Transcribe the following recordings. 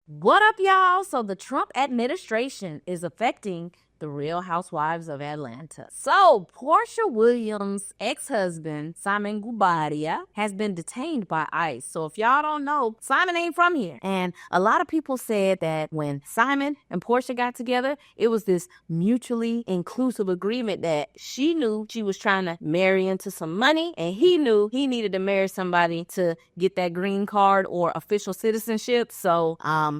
What up, y'all? So the Trump administration is affecting the Real Housewives of Atlanta. So Porsha Williams' ex-husband, Simon Guobadia, has been detained by ICE. So if y'all don't know, Simon ain't from here. And a lot of people said that when Simon and Porsha got together, it was this mutually inclusive agreement that she knew she was trying to marry into some money, and he knew he needed to marry somebody to get that green card or official citizenship. So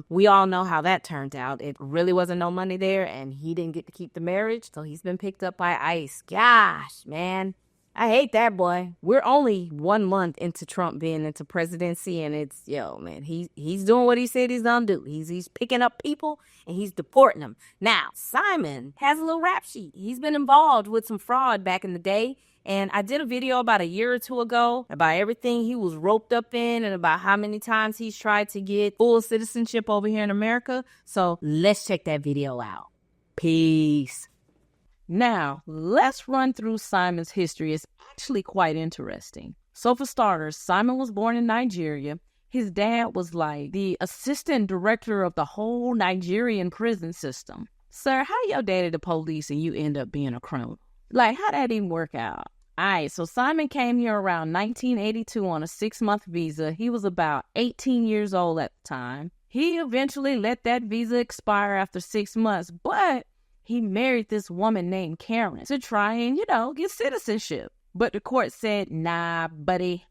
we all know how that turned out. It really wasn't no money there, and he didn't get to keep the marriage, so he's been picked up by ICE. Gosh, man. I hate that, boy. We're only 1 month into Trump being into presidency, and it's, man, he's doing what he said he's gonna do. He's picking up people, and he's deporting them. Now, Simon has a little rap sheet. He's been involved with some fraud back in the day, and I did a video about a year or two ago about everything he was roped up in and about how many times he's tried to get full citizenship over here in America. So let's check that video out. Peace. Now, let's run through Simon's history. It's actually quite interesting. So for starters, Simon was born in Nigeria. His dad was like the assistant director of the whole Nigerian prison system. Sir, how your daddy the police and you end up being a criminal? Like, how that even work out? All right, so Simon came here around 1982 on a 6-month visa. He was about 18 years old at the time. He eventually let that visa expire after 6 months, but he married this woman named Karen to try and, get citizenship. But the court said, nah, buddy,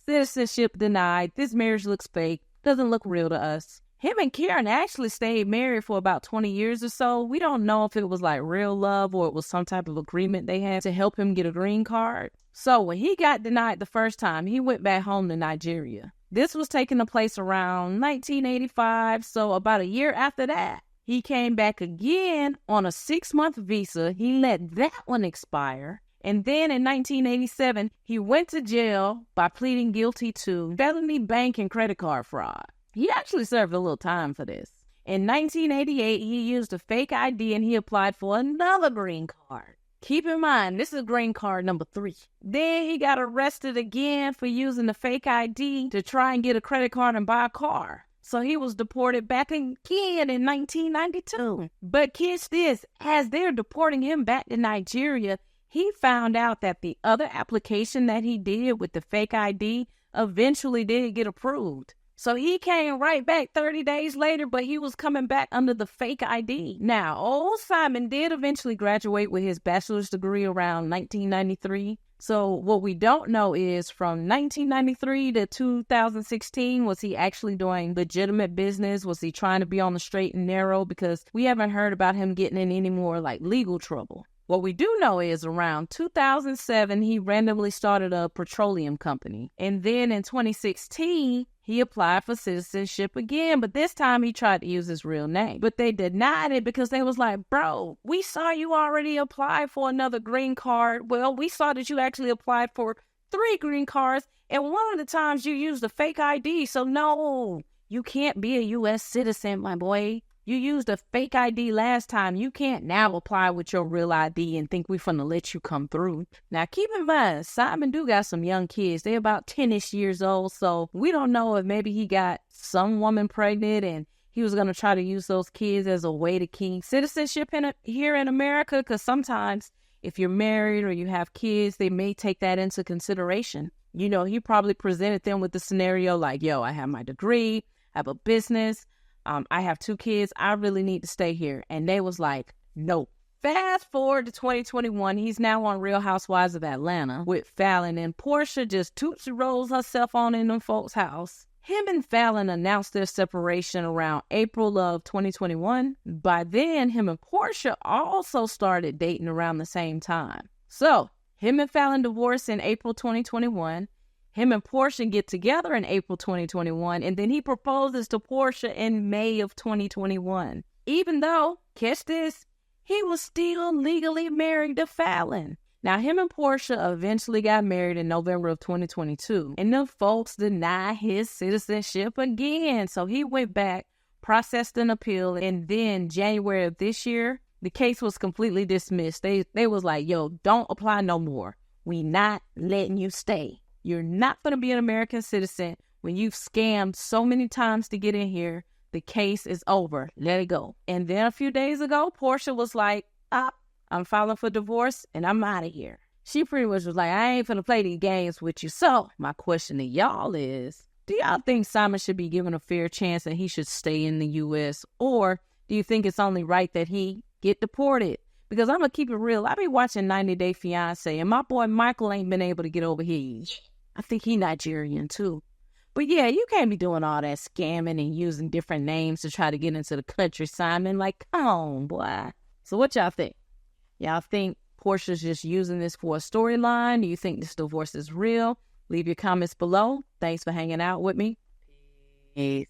citizenship denied. This marriage looks fake, doesn't look real to us. Him and Karen actually stayed married for about 20 years or so. We don't know if it was like real love or it was some type of agreement they had to help him get a green card. So when he got denied the first time, he went back home to Nigeria. This was taking place around 1985, so about a year after that, he came back again on a 6-month visa. He let that one expire. And then in 1987, he went to jail by pleading guilty to felony bank and credit card fraud. He actually served a little time for this. In 1988, he used a fake ID and he applied for another green card. Keep in mind, this is green card number 3. Then he got arrested again for using the fake ID to try and get a credit card and buy a car. So he was deported back again in 1992. But catch this, as they're deporting him back to Nigeria, he found out that the other application that he did with the fake ID eventually did get approved. So he came right back 30 days later, but he was coming back under the fake ID. Now, old Simon did eventually graduate with his bachelor's degree around 1993. So what we don't know is from 1993 to 2016, was he actually doing legitimate business? Was he trying to be on the straight and narrow? Because we haven't heard about him getting in any more like legal trouble. What we do know is around 2007, he randomly started a petroleum company. And then in 2016, he applied for citizenship again, but this time he tried to use his real name. But they denied it because they was like, bro, we saw you already applied for another green card. Well, we saw that you actually applied for 3 green cards, and one of the times you used a fake ID. So no, you can't be a U.S. citizen, my boy. You used a fake ID last time. You can't now apply with your real ID and think we finna let you come through. Now, keep in mind, Simon do got some young kids. They're about 10-ish years old, so we don't know if maybe he got some woman pregnant and he was going to try to use those kids as a way to keep citizenship here in America, because sometimes if you're married or you have kids, they may take that into consideration. He probably presented them with the scenario like, yo, I have my degree, I have a business, I have 2 kids. I really need to stay here. And they was like, no. Fast forward to 2021. He's now on Real Housewives of Atlanta with Fallon. And Porsha just toots and rolls herself on in them folks' house. Him and Fallon announced their separation around April of 2021. By then, him and Porsha also started dating around the same time. So, him and Fallon divorced in April 2021. Him and Porsha get together in April 2021, and then he proposes to Porsha in May of 2021. Even though, catch this, he was still legally married to Fallon. Now, him and Porsha eventually got married in November of 2022, and the folks denied his citizenship again. So he went back, processed an appeal, and then January of this year, the case was completely dismissed. They was like, yo, don't apply no more. We not letting you stay. You're not going to be an American citizen when you've scammed so many times to get in here. The case is over. Let it go. And then a few days ago, Porsha was like, I'm filing for divorce and I'm out of here. She pretty much was like, I ain't finna play these games with you. So my question to y'all is, do y'all think Simon should be given a fair chance and he should stay in the U.S.? Or do you think it's only right that he get deported? Because I'm going to keep it real. I be watching 90 Day Fiancé and my boy Michael ain't been able to get over his. I think he Nigerian too. But yeah, you can't be doing all that scamming and using different names to try to get into the country, Simon. Like, come on, boy. So what y'all think? Y'all think Porsha's just using this for a storyline? Do you think this divorce is real? Leave your comments below. Thanks for hanging out with me. Peace.